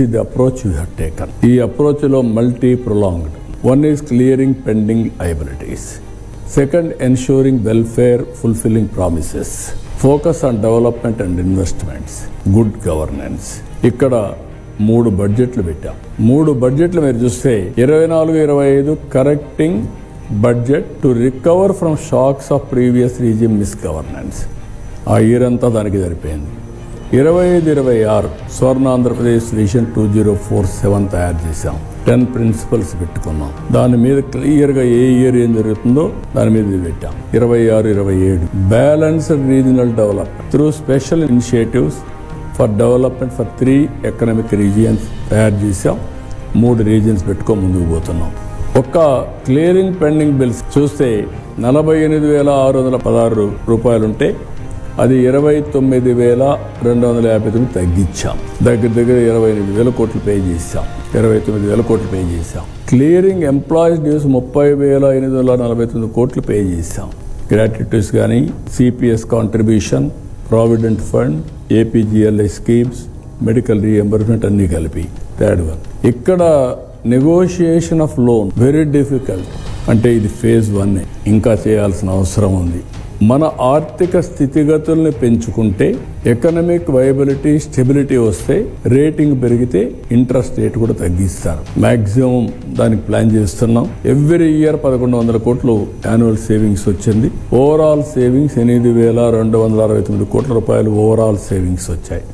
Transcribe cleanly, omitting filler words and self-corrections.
is the approach we have taken. ఈ approach లో multi-pronged. One is clearing pending liabilities. Second, ensuring welfare, fulfilling promises. Focus on development and investments. Good governance. ఇక్కడ 3 బడ్జెట్లు పెట్టాం. 3 బడ్జెట్లు మీరు చూస్తే 24-25 correcting budget to recover from shocks of previous regime misgovernance. ఆ year అంతా దానికి సరిపోయింది. 25-26 స్వర్ణ ఆంధ్రప్రదేశ్ విజన్ 2047 తయారు చేశాం. 10 ప్రిన్సిపల్స్ పెట్టుకున్నాం. దాని మీద క్లియర్గా ఏ ఇయర్ ఏం జరుగుతుందో దాని మీద పెట్టాం. 26-27 balanced regional development through special initiatives for development for 3 economic regions తయారు చేశాం. 3 రీజియన్స్ పెట్టుకో ముందుకు పోతున్నాం. ఒక్క క్లియరింగ్ పెండింగ్ బిల్స్ చూస్తే 48,616 రూపాయలుంటే అది 29,259 తగ్గించాం. దగ్గర 28,000 కోట్లు పే చేశాం. 29,000 కోట్లు పే చేశాం. క్లియరింగ్ ఎంప్లాయీస్ డ్యూస్ 30,849 కోట్లు పే చేశాం. గ్రాట్యుటీస్ కానీ, CPS contribution, provident fund, APGLI schemes, medical reimbursement అన్నీ కలిపి. థర్డ్ వన్ ఇక్కడ negotiation of loan very difficult. అంటే ఇది ఫేజ్ 1. ఇంకా చేయాల్సిన అవసరం ఉంది. మన ఆర్థిక స్థితిగతుల్ని పెంచుకుంటే ఎకనామిక్ వైబిలిటీ, స్టెబిలిటీ వస్తే, రేటింగ్ పెరిగితే ఇంట్రెస్ట్ రేట్ కూడా తగ్గిస్తారు. మాక్సిమం దానికి ప్లాన్ చేస్తున్నాం. ఎవ్రీ ఇయర్ 1,100 కోట్లు యాన్యువల్ సేవింగ్స్ వచ్చింది. ఓవరాల్ సేవింగ్స్ 8,269 కోట్ల రూపాయలు ఓవరాల్ సేవింగ్స్ వచ్చాయి.